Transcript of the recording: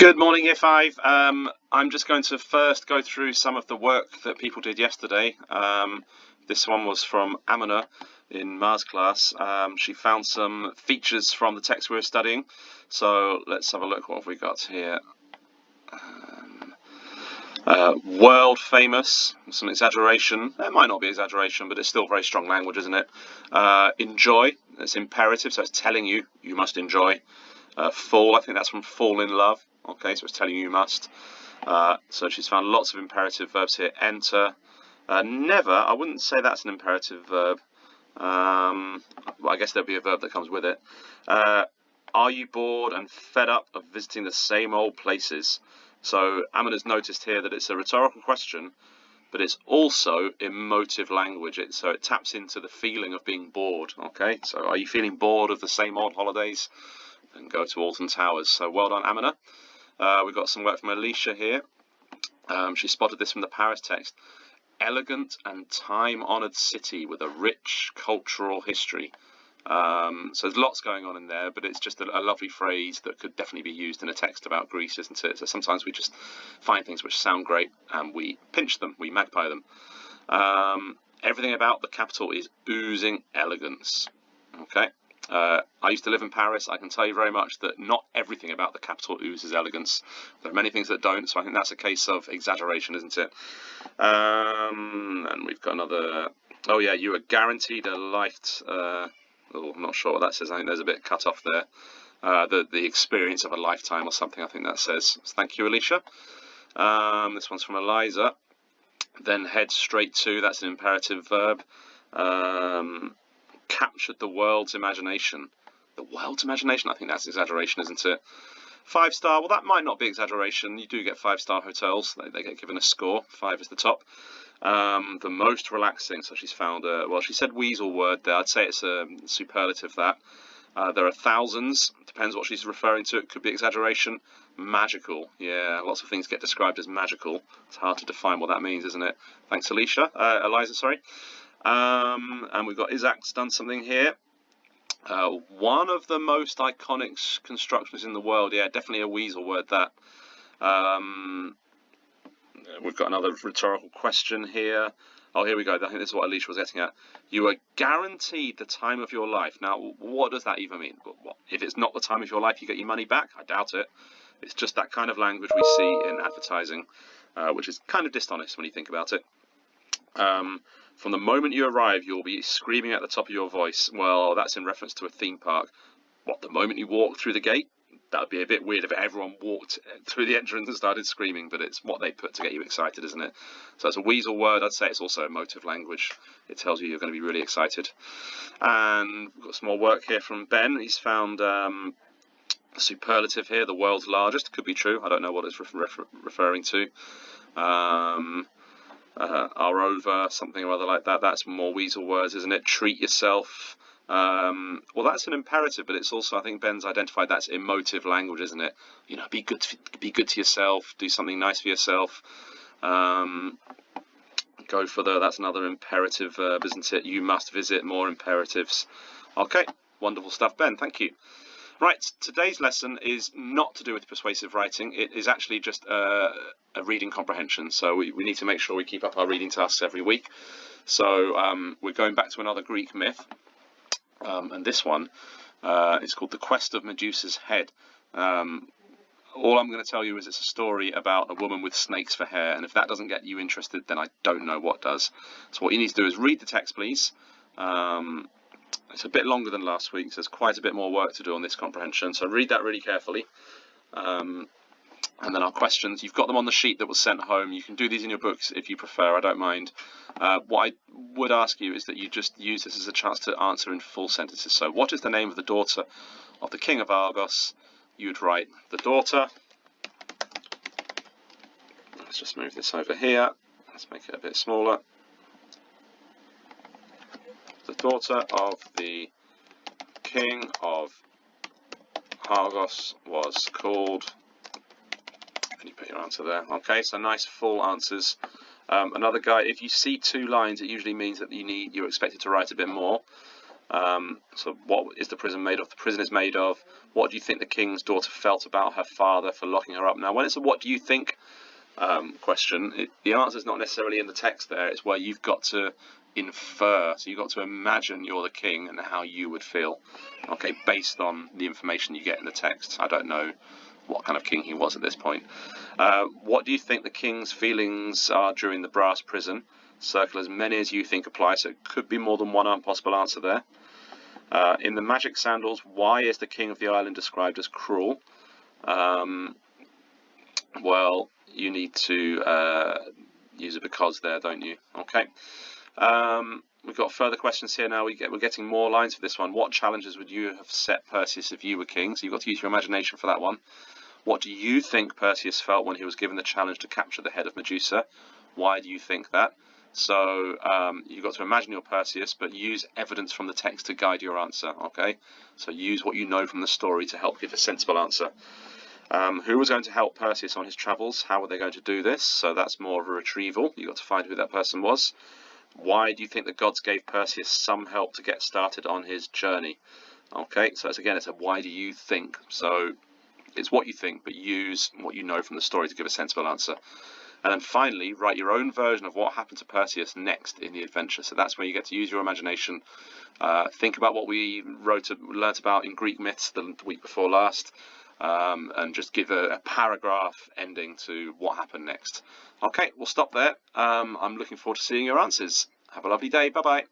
Good morning, Year 5. I'm just going to first go through some of the work that people did yesterday. This one was from Amina in Mars class. She found some features from the text we were studying. So let's have a look. What have we got here? World famous, some exaggeration. It might not be exaggeration, but it's still very strong language, isn't it? Enjoy, it's imperative, so it's telling you must enjoy. Fall, I think that's from fall in love. Okay, so it's telling you must. So she's found lots of imperative verbs here. Enter. Never, I wouldn't say that's an imperative verb. Well, I guess there'll be a verb that comes with it. Are you bored and fed up of visiting the same old places? So Amina's noticed here that it's a rhetorical question, but it's also emotive language. So it taps into the feeling of being bored. Okay, so are you feeling bored of the same old holidays? Then go to Alton Towers. So well done, Amina. We've got some work from Alicia here. She spotted this from the Paris text. Elegant and time-honoured city with a rich cultural history. So there's lots going on in there, but it's just a lovely phrase that could definitely be used in a text about Greece, isn't it? So sometimes we just find things which sound great and we pinch them, we magpie them. Everything about the capital is oozing elegance. Okay. I used to live in Paris. I can tell you very much that not everything about the capital oozes elegance. There are many things that don't, so I think that's a case of exaggeration, isn't it? And we've got another. Oh yeah, you are guaranteed a I'm not sure what that says. I think there's a bit cut off there. The experience of a lifetime or something, I think that says. So thank you, Alicia. This one's from Eliza. Then head straight to, that's an imperative verb. Captured the world's imagination. The world's imagination? I think that's exaggeration, isn't it? 5-star, well, that might not be exaggeration. You do get 5-star hotels. They get given a score. 5 is the top. The most relaxing. So she's found, well, she said weasel word there. I'd say it's a superlative, that. There are thousands. Depends what she's referring to. It could be exaggeration. Magical. Yeah, lots of things get described as magical. It's hard to define what that means, isn't it? Thanks, Eliza, sorry. And we've got Isaac's done something here. One of the most iconic constructions in the world. Yeah, definitely a weasel word, that. We've got another rhetorical question here. Oh, here we go. I think this is what Alicia was getting at. You are guaranteed the time of your life. Now, what does that even mean? If it's not the time of your life, you get your money back? I doubt it. It's just that kind of language we see in advertising, which is kind of dishonest when you think about it. From the moment you arrive, you'll be screaming at the top of your voice. Well, that's in reference to a theme park. What, the moment you walk through the gate? That would be a bit weird if everyone walked through the entrance and started screaming, but it's what they put to get you excited, isn't it? So it's a weasel word. I'd say it's also emotive language. It tells you you're going to be really excited. And we've got some more work here from Ben. He's found a superlative here, the world's largest. Could be true. I don't know what it's referring to. Are over, something or other like that. That's more weasel words, isn't it? Treat yourself. Well, that's an imperative, but it's also, I think Ben's identified that's emotive language, isn't it? You know, be good to yourself. Do something nice for yourself. Go for that's another imperative verb, isn't it? You must visit, more imperatives. Okay, wonderful stuff, Ben. Thank you. Right, today's lesson is not to do with persuasive writing. It is actually just a reading comprehension. So we need to make sure we keep up our reading tasks every week. So we're going back to another Greek myth. And this one is called The Quest of Medusa's Head. All I'm going to tell you is it's a story about a woman with snakes for hair. And if that doesn't get you interested, then I don't know what does. So what you need to do is read the text, please. It's a bit longer than last week, so there's quite a bit more work to do on this comprehension. So read that really carefully. And then our questions, you've got them on the sheet that was sent home. You can do these in your books if you prefer, I don't mind. What I would ask you is that you just use this as a chance to answer in full sentences. So what is the name of the daughter of the king of Argos? You'd write the daughter. Let's just move this over here. Let's make it a bit smaller. The daughter of the king of Argos was called... And you put your answer there. Okay, so nice full answers. Another guy, if you see 2 lines, it usually means that you're expected to write a bit more. So what is the prison made of? The prison is made of. What do you think the king's daughter felt about her father for locking her up? Now, when it's a what do you think question, the answer is not necessarily in the text there. It's where you've got to infer. So you've got to imagine you're the king and how you would feel, okay, based on the information you get in the text. I don't know what kind of king he was at this point. What do you think the king's feelings are during the brass prison? Circle as many as you think apply, so it could be more than one possible answer there. In the magic sandals, why is the king of the island described as cruel? Well, you need to use a because there, don't you? Okay. We've got further questions here now. We're getting more lines for this one. What challenges would you have set Perseus if you were king? So you've got to use your imagination for that one. What do you think Perseus felt when he was given the challenge to capture the head of Medusa? Why do you think that? So you've got to imagine you're Perseus, but use evidence from the text to guide your answer, okay? So use what you know from the story to help give a sensible answer. Who was going to help Perseus on his travels? How were they going to do this? So that's more of a retrieval. You've got to find who that person was. Why do you think the gods gave Perseus some help to get started on his journey? Okay, so it's a why do you think? So it's what you think, but use what you know from the story to give a sensible answer. And then finally, write your own version of what happened to Perseus next in the adventure. So that's where you get to use your imagination. Think about what we learnt about in Greek myths the week before last, and just give a paragraph ending to what happened next. Okay, we'll stop there. I'm looking forward to seeing your answers. Have a lovely day. Bye-bye.